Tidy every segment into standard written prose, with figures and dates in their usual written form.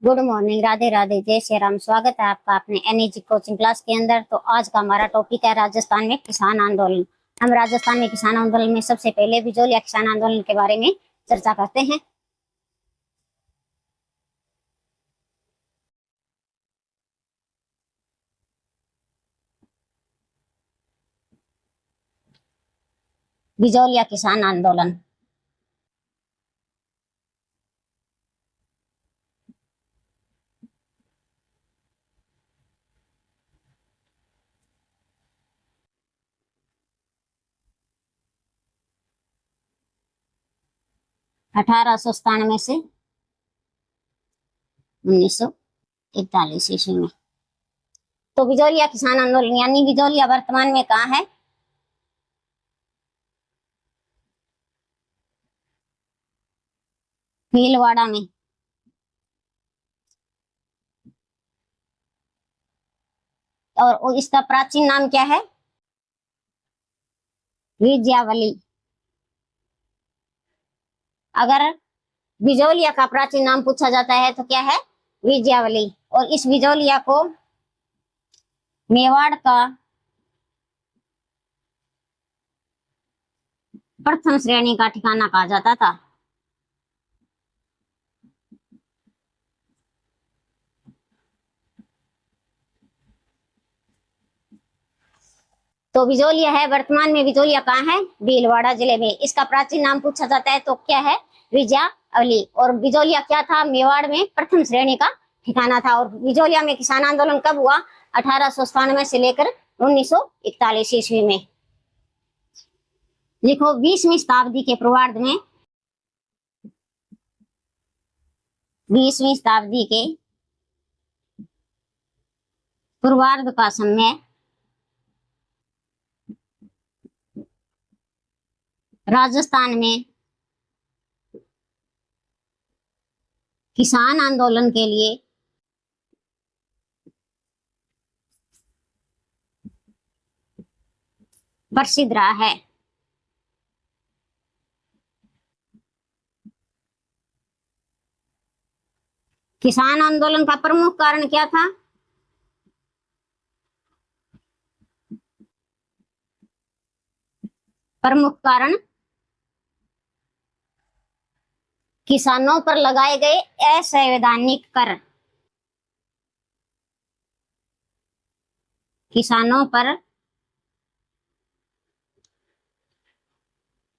Good morning, Radhe Radhe, जय श्री राम। स्वागत है आपका अपने एनईजी कोचिंग क्लास के अंदर। तो आज का हमारा टॉपिक है राजस्थान में किसान आंदोलन। हम राजस्थान में किसान आंदोलन में सबसे पहले बिजौलिया किसान आंदोलन के बारे में चर्चा करते हैं। बिजौलिया किसान आंदोलन 1897 से 1941 ईस्वी में। तो बिजौलिया किसान आंदोलन यानी बिजौलिया वर्तमान में कहाँ है? भीलवाड़ा में। और इसका प्राचीन नाम क्या है? विजयावली। अगर बिजौलिया का प्राचीन नाम पूछा जाता है तो क्या है? विजयावली। और इस बिजौलिया को मेवाड़ का प्रथम श्रेणी का ठिकाना कहा जाता था। तो बिजौलिया है, वर्तमान में बिजौलिया कहाँ है? भीलवाड़ा जिले में। इसका प्राचीन नाम पूछा जाता है तो क्या है? विजयावली। और बिजौलिया क्या था? मेवाड़ में प्रथम श्रेणी का ठिकाना था। और बिजौलिया में किसान आंदोलन कब हुआ? 1897 से लेकर 1941 ईस्वी में। लिखो 20वीं शताब्दी के पूर्वार्ध में, 20वीं शताब्दी के पूर्वार्ध का समय राजस्थान में किसान आंदोलन के लिए प्रसिद्ध रहा है। किसान आंदोलन का प्रमुख कारण क्या था? प्रमुख कारण किसानों पर लगाए गए असंवैधानिक कर। किसानों पर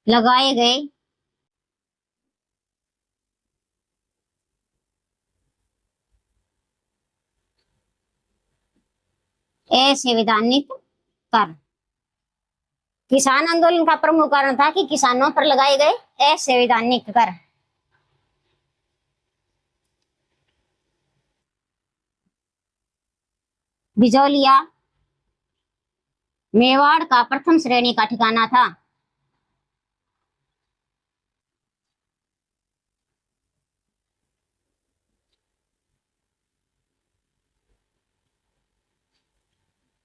लगाए गए असंवैधानिक कर। किसान आंदोलन का प्रमुख कारण था कि किसानों पर लगाए गए असंवैधानिक कर। बिजौलिया मेवाड़ का प्रथम श्रेणी का ठिकाना था।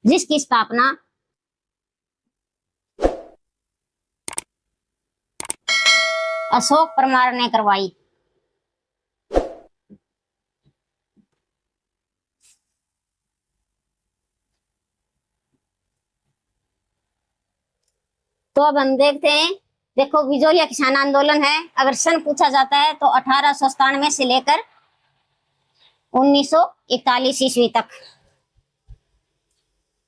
जिसकी स्थापना अशोक परमार ने करवाई। तो अब हम देखते हैं। देखो बिजौलिया किसान आंदोलन है, अगर सन पूछा जाता है तो 1897 से लेकर 1941 ईस्वी तक।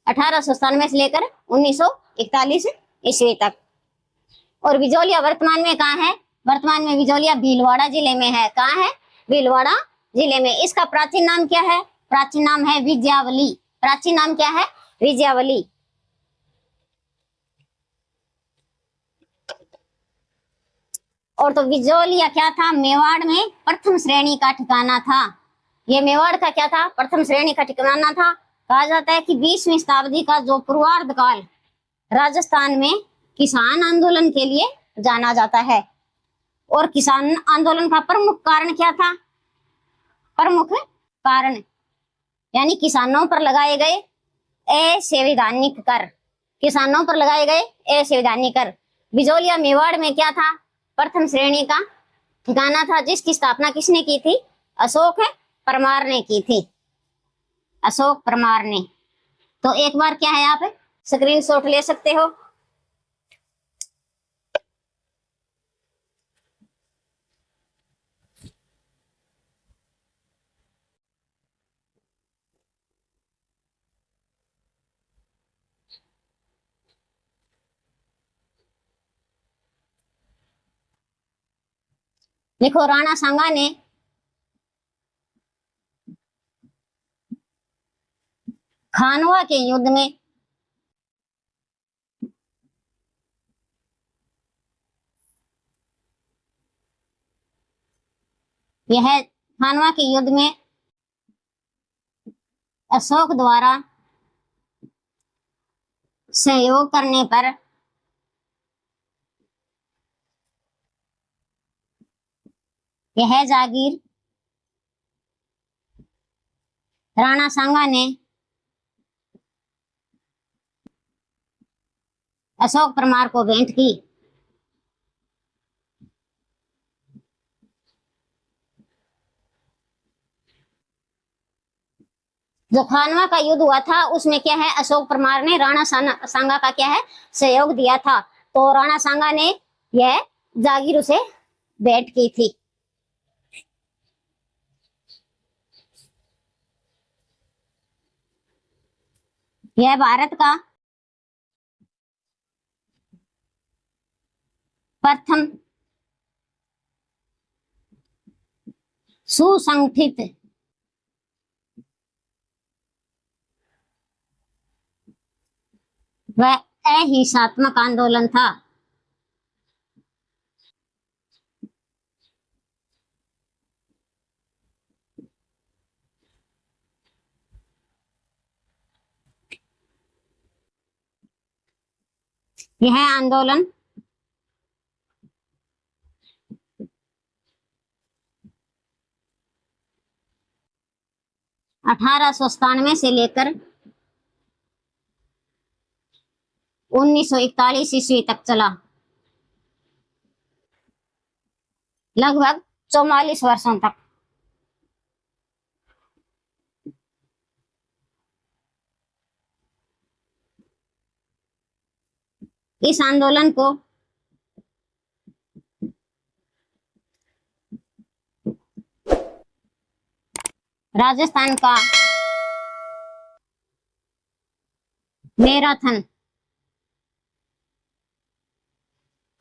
1897 से लेकर 1941 ईस्वी तक। और बिजौलिया वर्तमान में कहाँ है? वर्तमान में बिजौलिया भीलवाड़ा जिले में है। कहाँ है? भीलवाड़ा जिले में। इसका प्राचीन नाम क्या है? प्राचीन नाम है विजयावली। प्राचीन नाम क्या है? विजयावली। और तो बिजौलिया क्या था? मेवाड़ में प्रथम श्रेणी का ठिकाना था। ये मेवाड़ का क्या था? प्रथम श्रेणी का ठिकाना था। कहा जाता है कि 20वीं शताब्दी का जो पूर्वार्ध काल राजस्थान में किसान आंदोलन के लिए जाना जाता है। और किसान आंदोलन का प्रमुख कारण क्या था? प्रमुख कारण यानी किसानों पर लगाए गए असंवैधानिक कर। किसानों पर लगाए गए असंवैधानिक कर। बिजौलिया मेवाड़ में क्या था? प्रथम श्रेणी का ठिकाना था, जिसकी स्थापना किसने की थी? अशोक परमार ने की थी, अशोक परमार ने। तो एक बार क्या है, आप स्क्रीनशॉट ले सकते हो। देखो, राणा सांगा ने खानवा के युद्ध में यह खानवा के युद्ध में अशोक द्वारा सहयोग करने पर यह जागीर राणा सांगा ने अशोक परमार को भेंट की। जो खानवा का युद्ध हुआ था उसमें क्या है, अशोक परमार ने राणा सांगा का क्या है, सहयोग दिया था। तो राणा सांगा ने यह जागीर उसे भेंट की थी। यह भारत का प्रथम सुसंगठित व अहिंसात्मक आंदोलन था। यह आंदोलन 1897 से लेकर 1941 ईस्वी तक चला, लगभग 44 वर्षों तक। इस आंदोलन को राजस्थान का मैराथन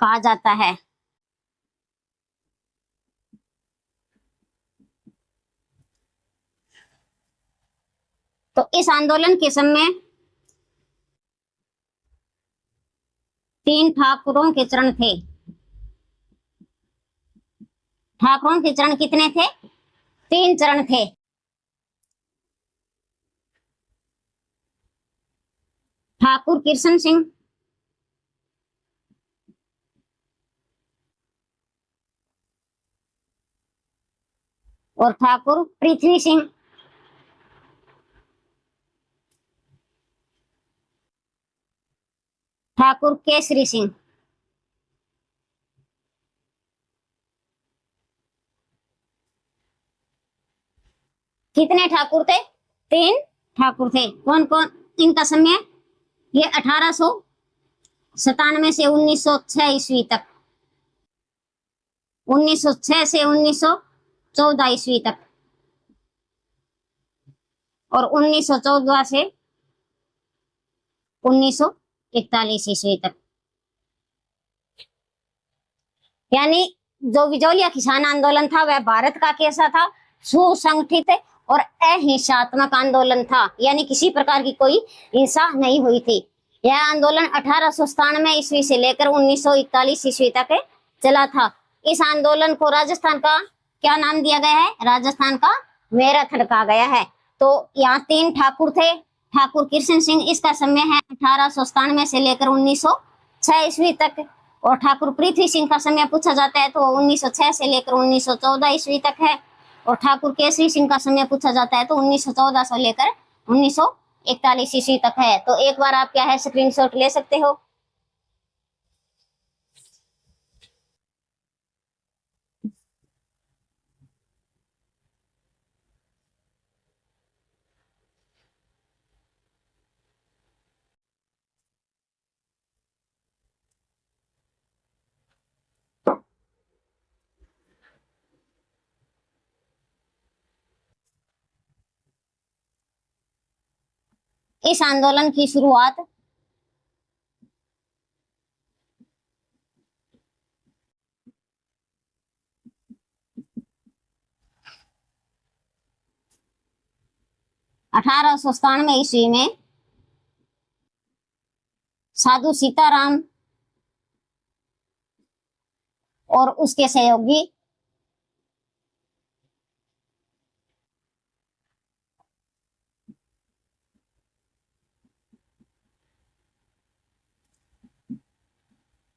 कहा जाता है। तो इस आंदोलन के समय 3 ठाकुरों के चरण थे। ठाकुरों के चरण कितने थे? 3 चरण थे। ठाकुर कृष्ण सिंह, और ठाकुर पृथ्वी सिंह। ठाकुर केसरी सिंह। कितने ठाकुर थे? 3 ठाकुर थे। कौन कौन? इनका समय ये 1897 से 1906 ईस्वी तक, 1906 से 1914 ईस्वी तक, और 1914 से 1941 ईस्वी तक। यानी जो विजोलिया किसान आंदोलन था वह भारत का कैसा था? सुसंगठित और अहिंसात्मक आंदोलन था, यानी किसी प्रकार की कोई हिंसा नहीं हुई थी। यह आंदोलन 1897 ईस्वी से लेकर 1941 ईस्वी तक चला था। इस आंदोलन को राजस्थान का क्या नाम दिया गया है? राजस्थान का मैराथन कहा गया है। तो यहाँ 3 ठाकुर थे। ठाकुर कृष्ण सिंह, इसका समय है 1897 से लेकर 1906 ईस्वी तक, और ठाकुर पृथ्वी सिंह का समय पूछा जाता है तो 1906 से लेकर 1914 ईस्वी तक है, और ठाकुर केसरी सिंह का समय पूछा जाता है तो 1914 से लेकर 1941 ईस्वी तक है। तो एक बार आप क्या है, स्क्रीनशॉट ले सकते हो। इस आंदोलन की शुरुआत (1897 ईस्वी में साधु सीताराम और उसके सहयोगी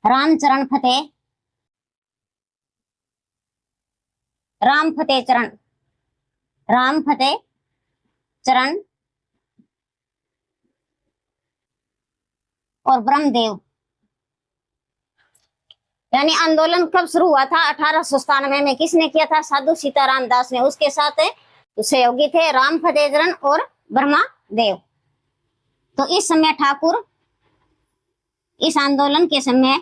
रामचरण फतेह राम फतेह चरण राम फतेह चरण और ब्रह्मदेव, यानी आंदोलन कब शुरू हुआ था? 1897 में। किसने किया था? साधु सीताराम दास ने। उसके साथ सहयोगी थे राम फतेह चरण और ब्रह्मा देव। तो इस समय ठाकुर, इस आंदोलन के समय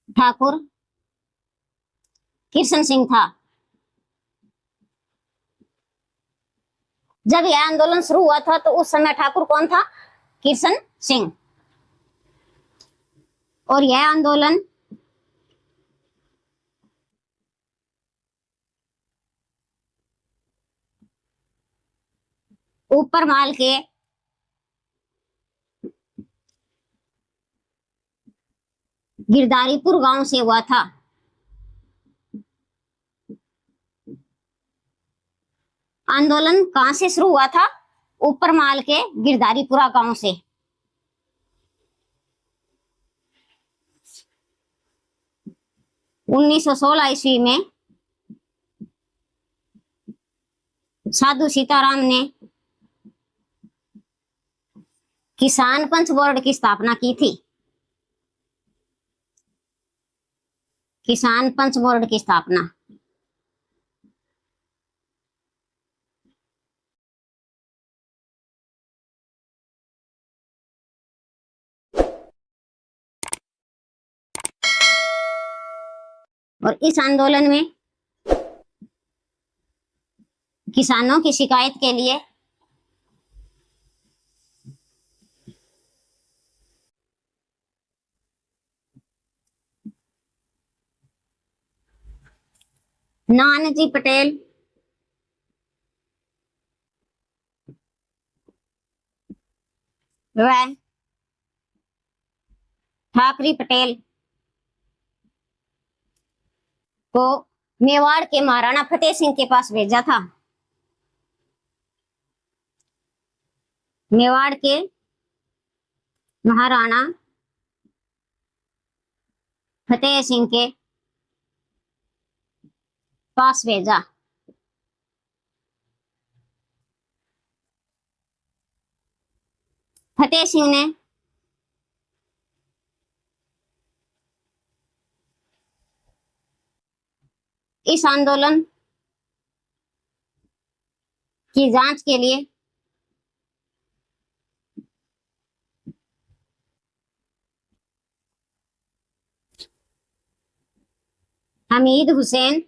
ठाकुर किशन सिंह था। जब यह आंदोलन शुरू हुआ था तो उस समय ठाकुर कौन था? किशन सिंह। और यह आंदोलन ऊपर माल के गिरधारीपुर गांव से हुआ था। आंदोलन कहां से शुरू हुआ था? ऊपर माल के गिरधारीपुरा गांव से। उन्नीस सौ 16 ईस्वी में साधु सीताराम ने किसान पंच बोर्ड की स्थापना की थी। किसान पंच बोर्ड की स्थापना और इस आंदोलन में किसानों की शिकायत के लिए नानाजी पटेल, व ठाकरी पटेल को मेवाड़ के महाराणा फतेह सिंह के पास भेजा था। मेवाड़ के महाराणा फतेह सिंह के पास भेजा। फतेह सिंह ने इस आंदोलन की जांच के लिए हमीद हुसैन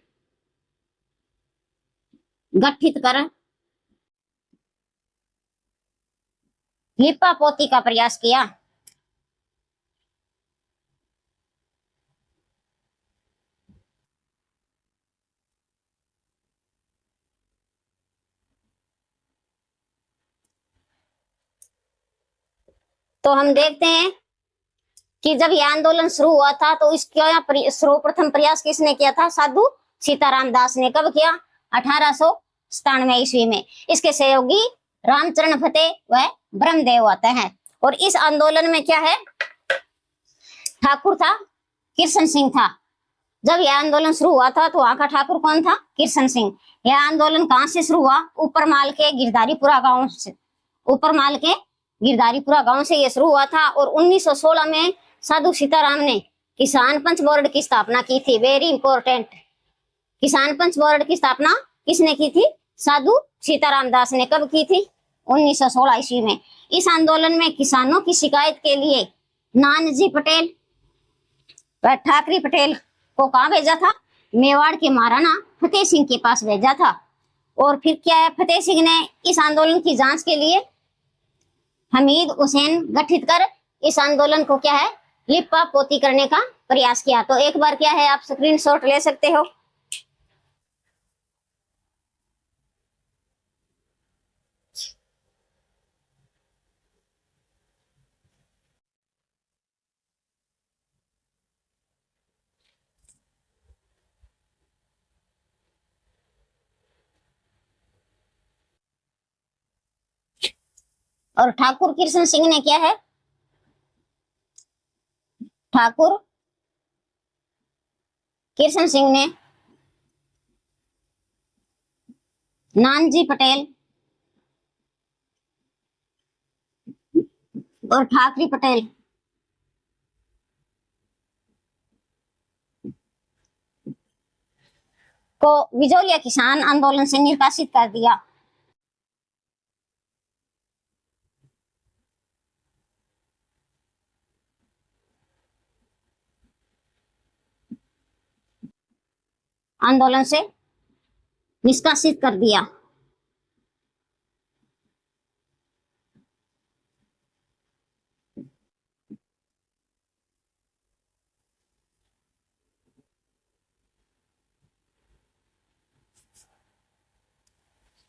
गठित कर लिपा पोती का प्रयास किया। तो हम देखते हैं कि जब यह आंदोलन शुरू हुआ था तो इसका सर्वप्रथम प्रयास किसने किया था? साधु सीताराम दास ने। कब किया? 1897 ईस्वी में। इसके सहयोगी रामचरण फतेह व ब्रह्मदेव आते हैं। और इस आंदोलन में क्या है? ठाकुर था, किशन सिंह था। जब यह आंदोलन शुरू हुआ था तो वहां का ठाकुर कौन था? किशन सिंह। यह आंदोलन कहां से शुरू हुआ? ऊपर माल के गिरधारीपुरा गांव से। ऊपर माल के गिरधारीपुरा गांव से यह शुरू हुआ था। और 1916 में साधु सीताराम ने किसान पंच बोर्ड की स्थापना की थी। Very important. किसान पंच बोर्ड की स्थापना किसने की थी? साधु सीताराम दास ने। कब की थी? 1916 ईस्वी में। इस आंदोलन में किसानों की शिकायत के लिए नानाजी पटेल व ठाकरी पटेल को कहां भेजा था? मेवाड़ के महाराणा फतेह सिंह के पास भेजा था। और फिर क्या है, फतेह सिंह ने इस आंदोलन की जांच के लिए हमीद हुसैन गठित कर इस आंदोलन को क्या है, लिपा पोती करने का प्रयास किया। तो एक बार क्या है, आप स्क्रीनशॉट ले सकते हो। और ठाकुर कृष्ण सिंह ने क्या है, ठाकुर कृष्ण सिंह ने नानजी पटेल और ठाकरे पटेल को विजोलिया किसान आंदोलन से निष्कासित कर दिया। आंदोलन से निष्कासित कर दिया।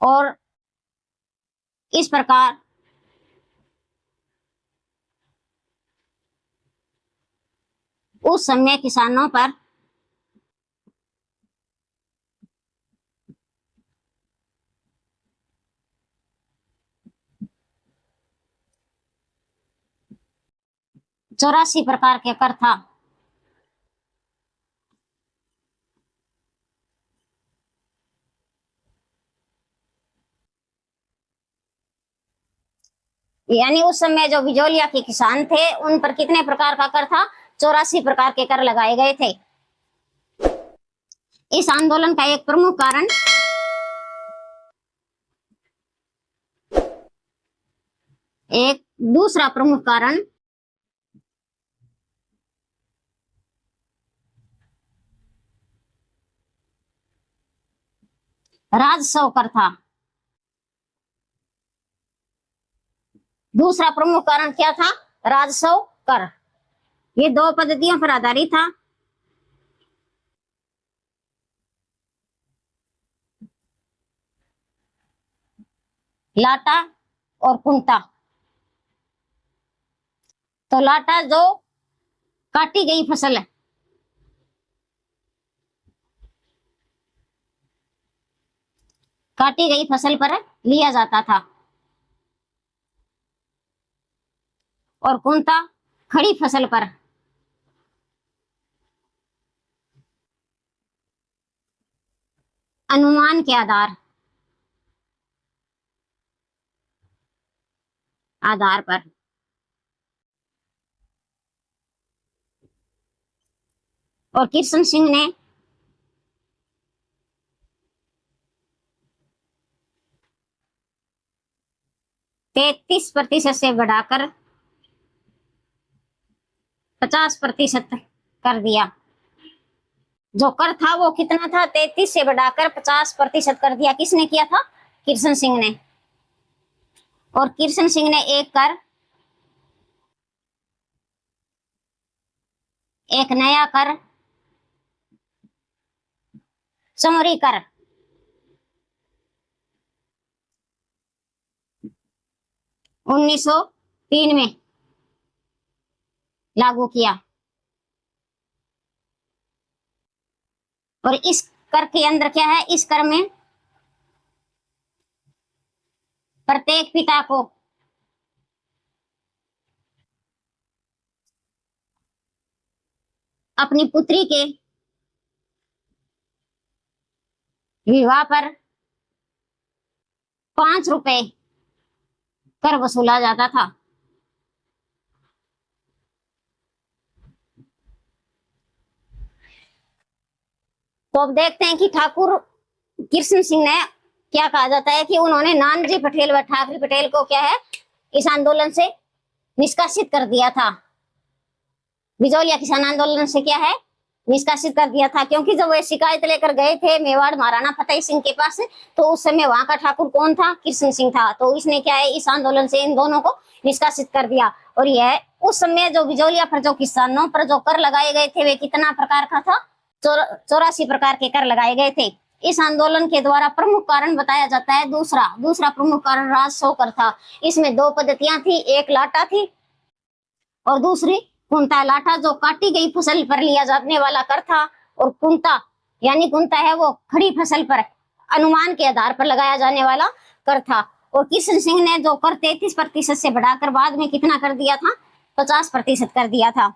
और इस प्रकार उस समय किसानों पर चौरासी प्रकार के कर था। यानी उस समय जो बिजोलिया के किसान थे उन पर कितने प्रकार का कर था, 84 प्रकार के कर लगाए गए थे। इस आंदोलन का एक प्रमुख कारण एक दूसरा प्रमुख कारण राजस्व कर था। दूसरा प्रमुख कारण क्या था, राजस्व कर। ये दो पद्धतियों पर आधारित था। लाटा और कुंटा। तो लाटा जो काटी गई फसल है, काटी गई फसल पर लिया जाता था, और कुंता खड़ी फसल पर। अनुमान के आधार पर और कृष्ण सिंह ने %33 से बढ़ाकर 50% कर दिया। जो कर था वो कितना था, 33 से बढ़ाकर 50% कर दिया। किसने किया था, कृष्ण सिंह ने। और कृष्ण सिंह ने एक नया कर, समरी कर, उन्नीस सौ 3 में लागू किया। और इस कर के अंदर क्या है, इस कर में प्रत्येक पिता को अपनी पुत्री के विवाह पर 5 रुपए कर वसूला जाता था। तो अब देखते हैं कि ठाकुर कृष्ण सिंह ने, क्या कहा जाता है कि उन्होंने नानजी पटेल व ठाकरे पटेल को क्या है, इस आंदोलन से निष्कासित कर दिया था। बिजोलिया किसान आंदोलन से क्या है, निष्कासित कर दिया था, क्योंकि जब वे शिकायत लेकर गए थे मेवाड़ महाराणा फतेह सिंह के पास, तो उस समय वहां का ठाकुर कौन था? कृष्ण सिंह था। तो इसने क्या है, इस आंदोलन से इन दोनों को निष्कासित कर दिया। और यह उस समय जो बिजौलिया पर जो किसानों पर जो कर लगाए गए थे वे कितना प्रकार का था? 84 प्रकार के कर लगाए गए थे। इस आंदोलन के द्वारा प्रमुख कारण बताया जाता है दूसरा प्रमुख कारण राजस्व कर था। इसमें दो पद्धतियां थी, एक लाटा थी और दूसरी कुंता। लाटा जो काटी गई फसल पर लिया जाने वाला कर था, और कुंता यानी कुंता है वो खड़ी फसल पर अनुमान के आधार पर लगाया जाने वाला कर था। और कृष्ण सिंह ने जो कर 33% से बढ़ाकर बाद में कितना कर दिया था? 50% कर दिया था।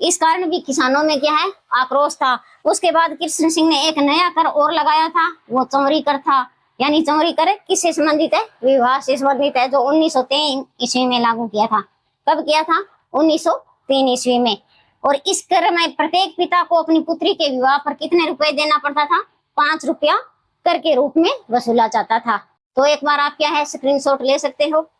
इस कारण भी किसानों में क्या है, आक्रोश था। उसके बाद कृष्ण सिंह ने एक नया कर और लगाया था, वो चौरी कर था। यानी चौरी कर किससे संबंधित है? विवाह से संबंधित है, जो 1903 ईस्वी में लागू किया था। कब किया था? 1903 ईस्वी में। और इस कर में प्रत्येक पिता को अपनी पुत्री के विवाह पर कितने रुपए देना पड़ता था? 5 रुपया कर के रूप में वसूला जाता था। तो एक बार आप क्या है, स्क्रीनशॉट ले सकते हो।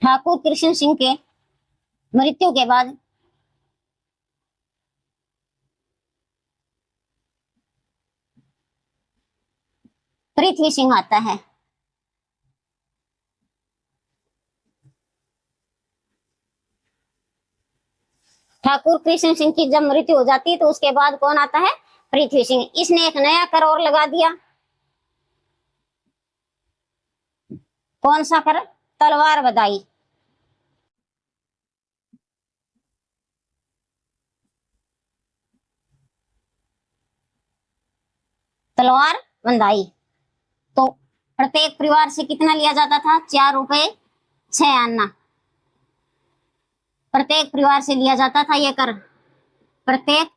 ठाकुर कृष्ण सिंह के मृत्यु के बाद पृथ्वी सिंह आता है। ठाकुर कृष्ण सिंह की जब मृत्यु हो जाती है तो उसके बाद कौन आता है? पृथ्वी सिंह। इसने एक नया कर और लगा दिया। कौन सा कर? तलवार बधाई। तलवार बंधाई। तो प्रत्येक परिवार से कितना लिया जाता था? 4 रुपए 6 आना प्रत्येक परिवार से लिया जाता था ये कर। प्रत्येक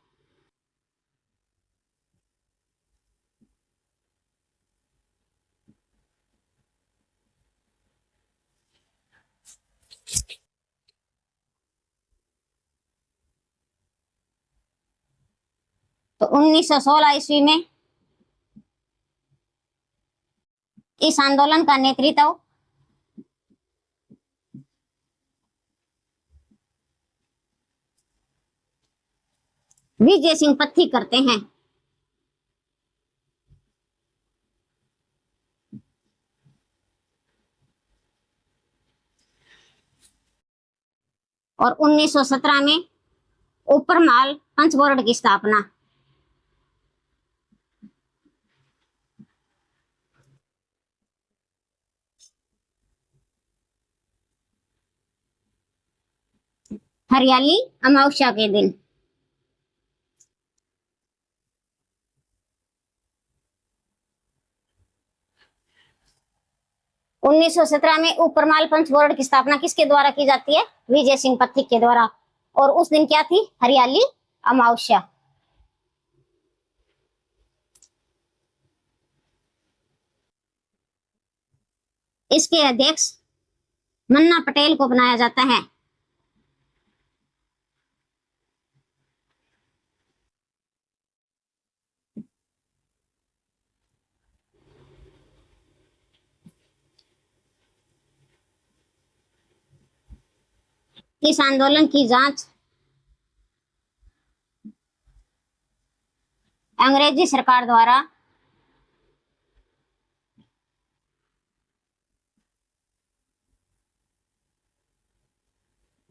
तो 1916 ईस्वी में इस आंदोलन का नेतृत्व विजय सिंह पत्थी करते हैं। और 1917 में ऊपरमाल पंच बोर्ड की स्थापना। हरियाली अमावस्या के दिन। 1917 में ऊपरमाल पंच बोर्ड की स्थापना किसके द्वारा की जाती है? विजय सिंह पथिक के द्वारा। और उस दिन क्या थी? हरियाली अमावस्या। इसके अध्यक्ष मन्ना पटेल को बनाया जाता है। इस आंदोलन की जांच अंग्रेजी सरकार द्वारा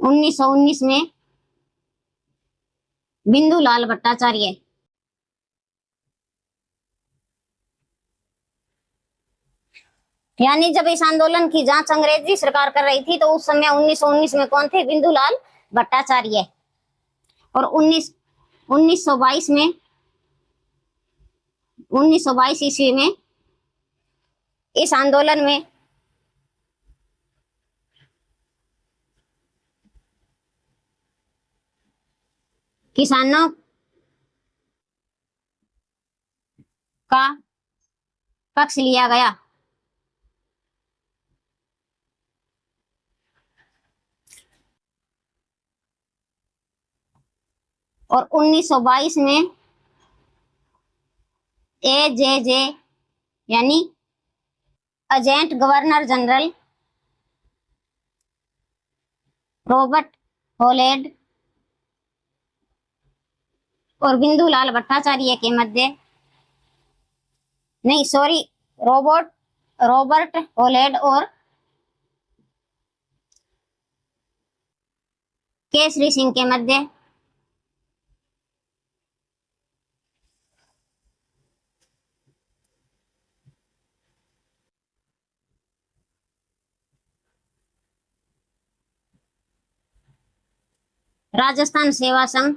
1919 में बिंदुलाल भट्टाचार्य यानी जब इस आंदोलन की जांच अंग्रेजी सरकार कर रही थी तो उस समय 1919 में कौन थे? बिंदुलाल भट्टाचार्य। और 1922 में 1922 ईस्वी में इस आंदोलन में किसानों का पक्ष लिया गया। और 1922 में AJJ यानी एजेंट गवर्नर जनरल रॉबर्ट होलेड और बिंदुलाल भट्टाचार्य के मध्य, नहीं सॉरी, रॉबर्ट होलेड और केसरी सिंह के मध्य राजस्थान सेवा संघ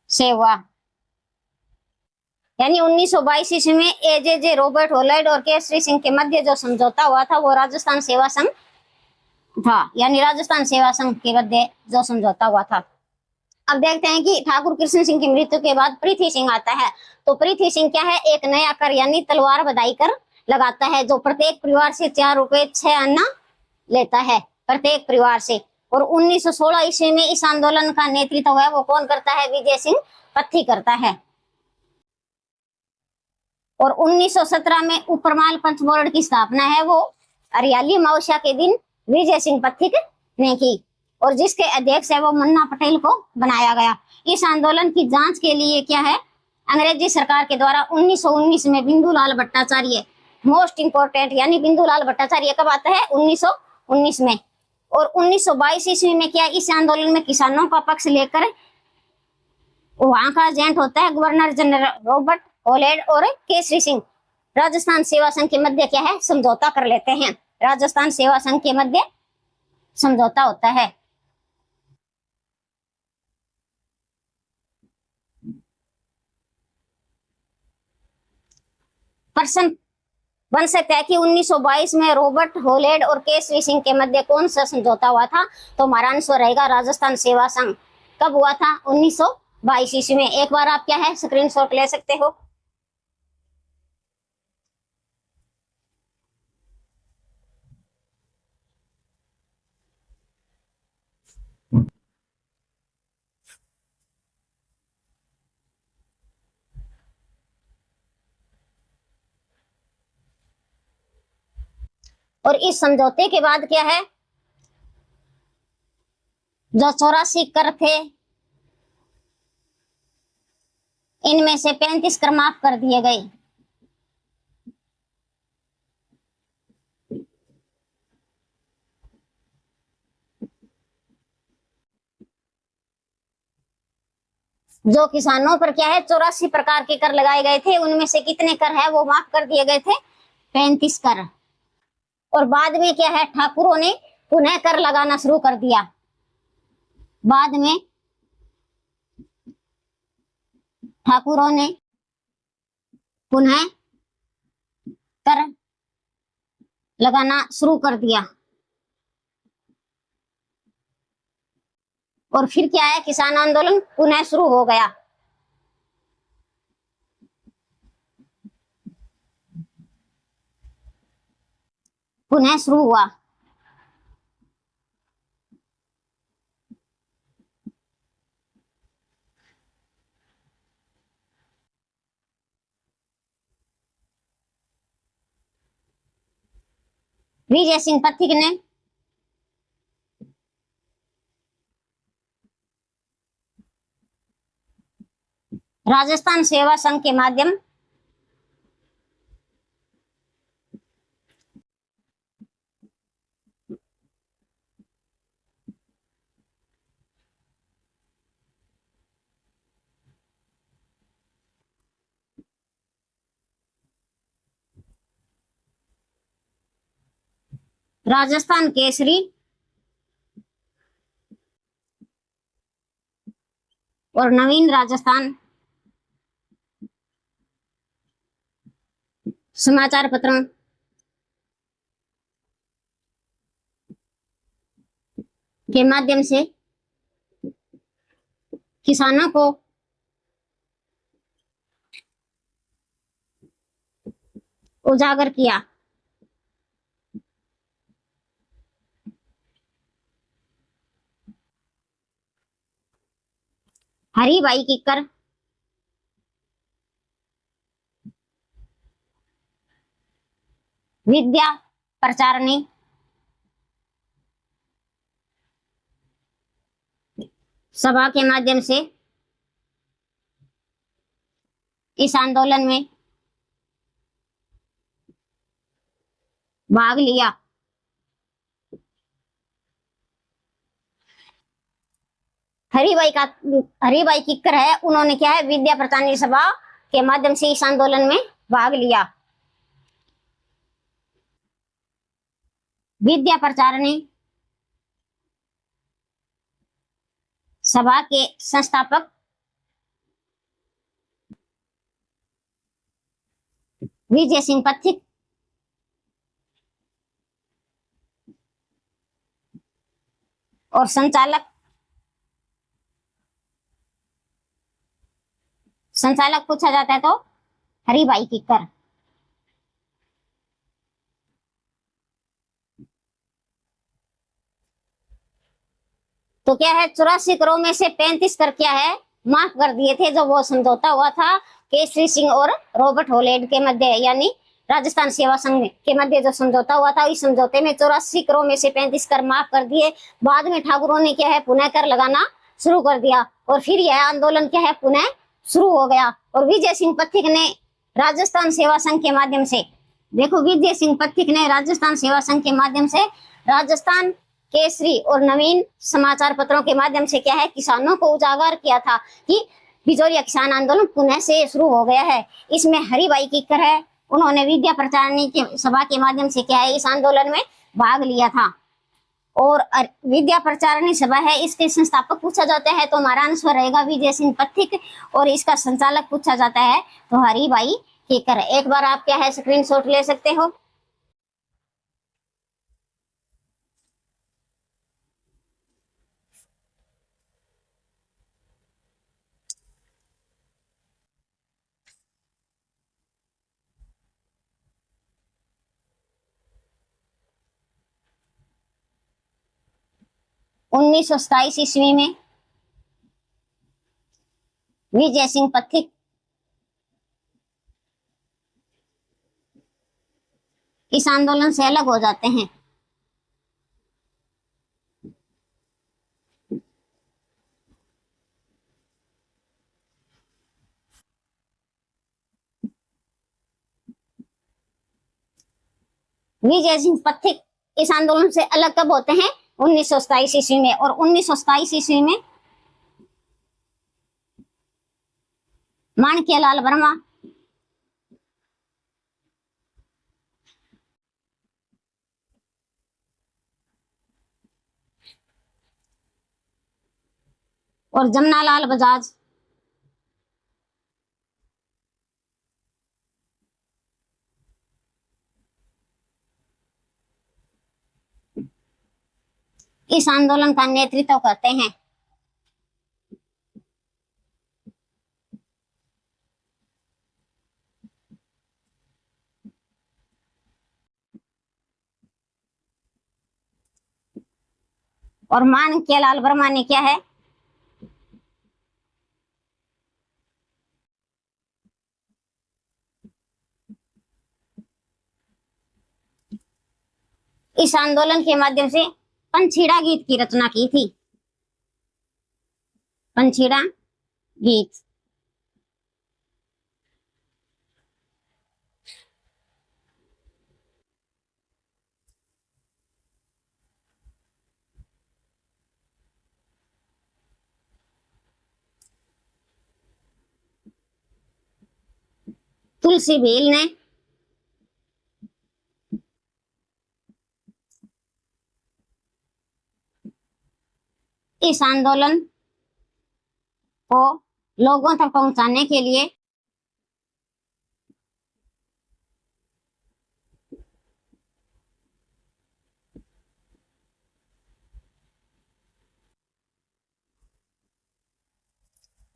से हुआ। यानी 1922 ईस्वी में AJJ रॉबर्ट होलेड और केसरी सिंह के मध्य जो समझौता हुआ था वो राजस्थान सेवा संघ था। यानी राजस्थान सेवा संघ के मध्य जो समझौता हुआ था। अब देखते हैं कि ठाकुर कृष्ण सिंह की मृत्यु के बाद पृथ्वी सिंह आता है। तो पृथ्वी सिंह क्या है, एक नया कर यानी तलवार बधाई कर लगाता है, जो प्रत्येक परिवार से 4 रुपए 6 अन्ना लेता है प्रत्येक परिवार से। और 1916 ईस्वी में इस आंदोलन का नेतृत्व है वो कौन करता है, विजय सिंह पत्थी करता है। और 1917 में उपरमाल पंच बोर्ड की स्थापना है वो हरियाली अमावस्या के दिन विजय सिंह पत्थिक ने की, और जिसके अध्यक्ष है वो मुन्ना पटेल को बनाया गया। इस आंदोलन की जांच के लिए क्या है, अंग्रेजी सरकार के द्वारा 1919 में बिंदुलाल भट्टाचार्य, मोस्ट इंपोर्टेंट, यानी बिंदुलाल भट्टाचार्य कब आता है, 1919 में। और 1922 ईस्वी में क्या, इस आंदोलन में किसानों का पक्ष लेकर वहां का एजेंट होता है गवर्नर जनरल रॉबर्ट होलेड और केसरी सिंह राजस्थान सेवा संघ के मध्य क्या है, समझौता कर लेते हैं। राजस्थान सेवा संघ के मध्य समझौता होता है। प्रश्न बन सकता है कि 1922 में रॉबर्ट होलेड और केसरी सिंह के मध्य कौन सा समझौता हुआ था, तो हमारा आंसर रहेगा राजस्थान सेवा संघ। कब हुआ था, 1922 ईस्वी में। एक बार आप क्या है स्क्रीनशॉट ले सकते हो। और इस समझौते के बाद क्या है, जो 84 कर थे इनमें से 35 कर माफ कर दिए गए। जो किसानों पर क्या है 84 प्रकार के कर लगाए गए थे, उनमें से कितने कर है वो माफ कर दिए गए थे, 35 कर। और बाद में क्या है, ठाकुरों ने पुनः कर लगाना शुरू कर दिया। बाद में ठाकुरों ने पुनः कर लगाना शुरू कर दिया। और फिर क्या है, किसान आंदोलन पुनः शुरू हो गया। पुनः शुरू हुआ। विजय सिंह पथिक ने राजस्थान सेवा संघ के माध्यम राजस्थान केसरी और नवीन राजस्थान समाचार पत्रों के माध्यम से किसानों को उजागर किया। हरिभाई कीकर विद्या प्रचारणी सभा के माध्यम से इस आंदोलन में भाग लिया। हरिभाई कीकर है, उन्होंने क्या है, विद्या प्रचारणी सभा के माध्यम से इस आंदोलन में भाग लिया। विद्या प्रचारणी सभा के संस्थापक विजय सिंह पथिक और संचालक पूछा जाता है तो हरिभाई कीकर। तो क्या है, 84 करोड़ में से 35 कर क्या है, माफ कर दिए थे, जो वो समझौता हुआ था केसरी सिंह और रॉबर्ट हॉलैंड के मध्य, यानी राजस्थान सेवा संघ के मध्य जो समझौता हुआ था, इस समझौते में 84 करोड़ में से 35 कर माफ कर दिए। बाद में ठाकुरों ने क्या है, पुनः कर लगाना शुरू कर दिया और फिर यह आंदोलन क्या है, पुनः शुरू हो गया। और विजय सिंह पथिक ने राजस्थान सेवा संघ के माध्यम से, देखो, विजय सिंह पथिक ने राजस्थान सेवा संघ के माध्यम से राजस्थान केसरी और नवीन समाचार पत्रों के माध्यम से क्या है, किसानों को उजागर किया था कि बिजोरिया किसान आंदोलन पुनः से शुरू हो गया है। इसमें हरिभाई कीकर है, उन्होंने विद्या प्रचारणी की सभा के माध्यम से क्या है, इस आंदोलन में भाग लिया था। और विद्या प्रचारणी सभा है, इसके संस्थापक पूछा जाता है तो हमारा आंसर रहेगा विजय सिंह पथिक, और इसका संचालक पूछा जाता है तो हरिभाई कीकर। एक बार आप क्या है, स्क्रीनशॉट ले सकते हो। उन्नीस सौ 27 ईस्वी में विजय सिंह पथिक इस आंदोलन से अलग हो जाते हैं। विजय सिंह पथिक इस आंदोलन से अलग कब होते हैं, 1927 ईस्वी में। और 1927 ईस्वी में माणिक्यलाल वर्मा और जमनालाल बजाज इस आंदोलन का नेतृत्व करते हैं। और माणिक्यलाल वर्मा ने क्या है, इस आंदोलन के माध्यम से पंछीड़ा गीत की रचना की थी। पंछीड़ा गीत तुलसी भील ने इस आंदोलन को लोगों तक पहुंचाने के लिए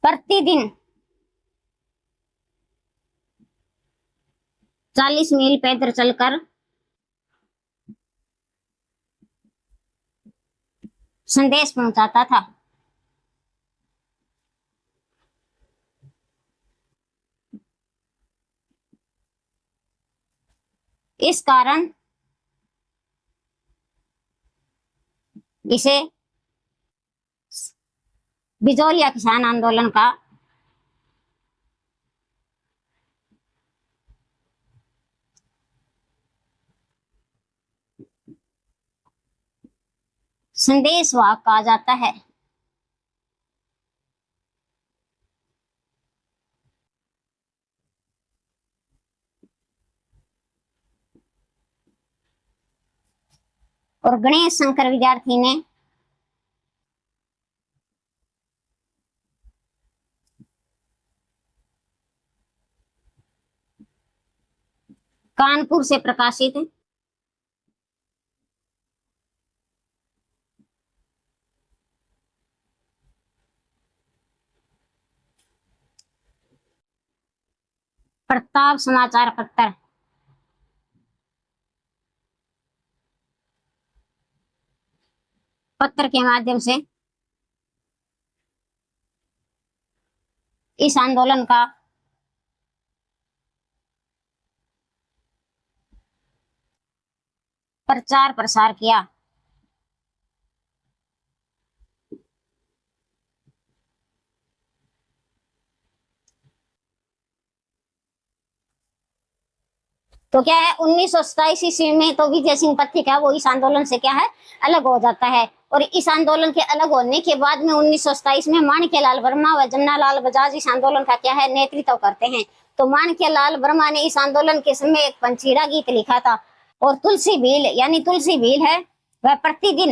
प्रतिदिन 40 मील पैदल चलकर संदेश पहुंचाता था। इस कारण इसे बिजोलिया किसान आंदोलन का संदेशवाहक कहा जाता है। और गणेश शंकर विद्यार्थी ने कानपुर से प्रकाशित प्रताप समाचार पत्र के माध्यम से इस आंदोलन का प्रचार प्रसार किया। तो क्या है 1927 ईस्वी में तो विजय सिंह पत्रिका वो इस आंदोलन से क्या है अलग हो जाता है। और इस आंदोलन के अलग होने के बाद में 1927 में माणिक्यलाल वर्मा व जमनालाल बजाज इस आंदोलन का क्या है नेतृत्व करते हैं। तो माणिक्यलाल वर्मा ने इस आंदोलन के समय एक पंचीरा गीत लिखा था। और तुलसी भील यानी तुलसी भील है वह प्रतिदिन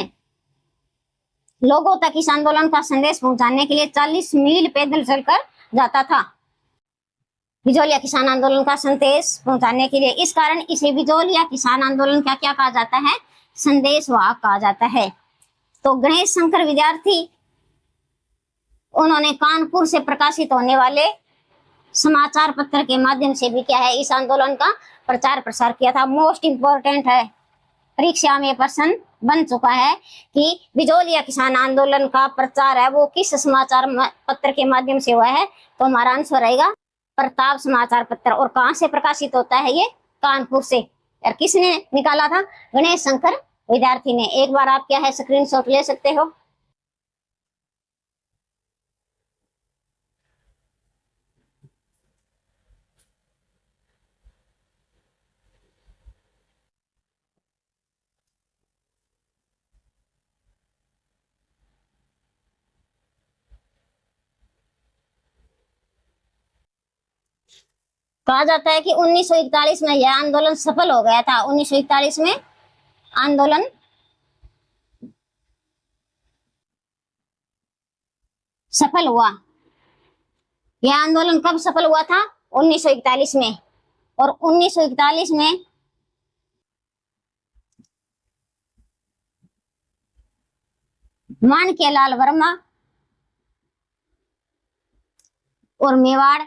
लोगों तक इस आंदोलन का संदेश पहुंचाने के लिए 40 मील पैदल चलकर जाता था बिजोलिया किसान आंदोलन का संदेश पहुंचाने के लिए। इस कारण इसे बिजोलिया किसान आंदोलन का क्या कहा जाता है संदेशवाहक कहा जाता है। तो गणेश शंकर विद्यार्थी उन्होंने कानपुर से प्रकाशित होने वाले समाचार पत्र के माध्यम से भी क्या है इस आंदोलन का प्रचार प्रसार किया था। मोस्ट इंपोर्टेंट है, परीक्षा में प्रश्न बन चुका है कि बिजोलिया किसान आंदोलन का प्रचार है वो किस समाचार पत्र के माध्यम से हुआ है। तो हमारा आंसर रहेगा प्रताप समाचार पत्र। और कहां से प्रकाशित होता है ये कानपुर से। और किसने निकाला था गणेश शंकर विद्यार्थी ने। एक बार आप क्या है स्क्रीनशॉट ले सकते हो। कहा जाता है कि 1941 में यह आंदोलन सफल हो गया था। 1941 में आंदोलन सफल हुआ। यह आंदोलन कब सफल हुआ था 1941 में। और 1941 में माणिक्यलाल वर्मा और मेवाड़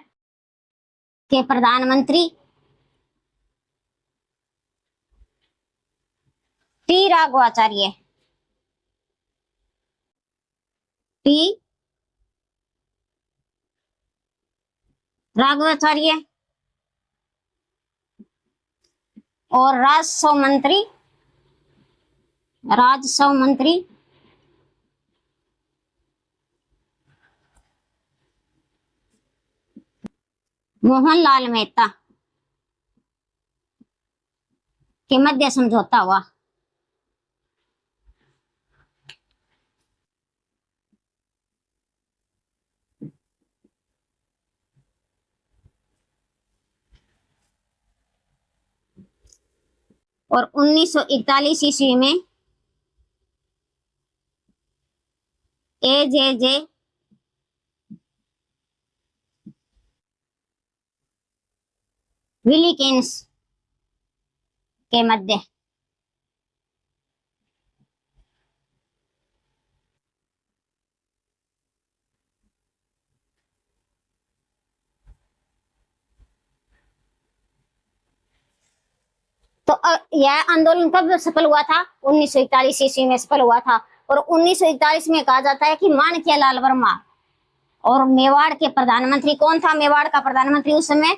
के प्रधानमंत्री टी राघवाचार्य और राजस्व मंत्री मोहनलाल मेहता के मध्य समझौता हुआ। और 1941 ईस्वी में AJJ विलिकेंस के मध्य तो यह आंदोलन कब सफल हुआ था? 1941 ईस्वी में सफल हुआ था। और 1941 में कहा जाता है कि माणिक्यलाल वर्मा, और मेवाड़ के प्रधानमंत्री कौन था? मेवाड़ का प्रधानमंत्री उस समय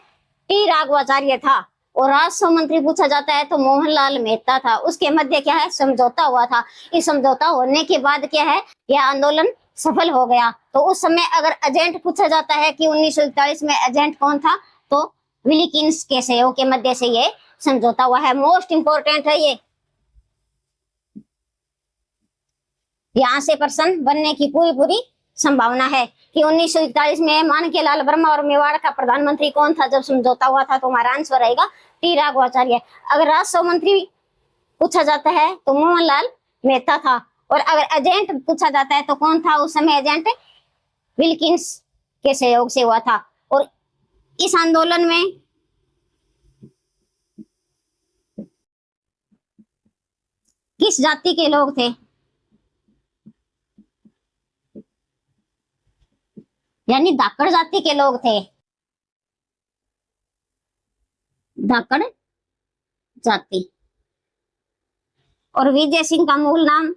टी राघवाचार्य था। और राजस्व मंत्री पूछा जाता है तो मोहनलाल मेहता था। उसके मध्य क्या है? समझौता हुआ था। इस समझौता होने के बाद क्या है? यह आंदोलन सफल हो गया। तो उस समय अगर एजेंट पूछा जाता है कि 1941 में एजेंट कौन था, तो विलिकिंस के सहयोग के मध्य से ये समझौता हुआ है। मोस्ट इंपोर्टेंट है ये। यहाँ से प्रश्न बनने की पूरी संभावना है कि 1941 में माणिक्यलाल वर्मा और मेवाड़ का प्रधानमंत्री कौन था जब समझौता हुआ था? तो हमारा आंसर रहेगा टी राघवाचार्य। अगर राजस्व मंत्री पूछा जाता है तो मोहनलाल मेहता था। और अगर एजेंट पूछा जाता है तो कौन था उस समय एजेंट? विल्किंस के सहयोग से हुआ था। और इस आंदोलन में किस जाति के लोग थे? यानी धाकड़ जाति के लोग थे। धाकड़ जाति। और विजय सिंह का मूल नाम?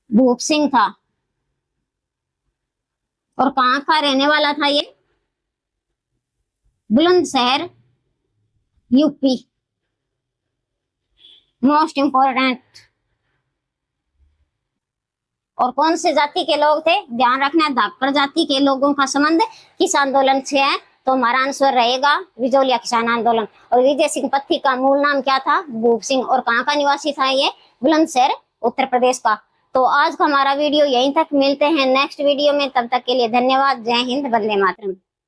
भूप सिंह था। और कहाँ का रहने वाला था ये? बुलंदशहर, यूपी। Most important. और कौन से जाति के लोग थे? ध्यान रखना, धाकड़ जाति के लोगों का संबंध किस आंदोलन से है? तो हमारा आंसर रहेगा विजोलिया किसान आंदोलन। और विजय सिंह पत्ती का मूल नाम क्या था? भूप सिंह। और कहाँ का निवासी था ये? बुलंदशहर, उत्तर प्रदेश का। तो आज का हमारा वीडियो यहीं तक। मिलते हैं नेक्स्ट वीडियो में, तब तक के लिए धन्यवाद। जय हिंद, वंदे मातरम।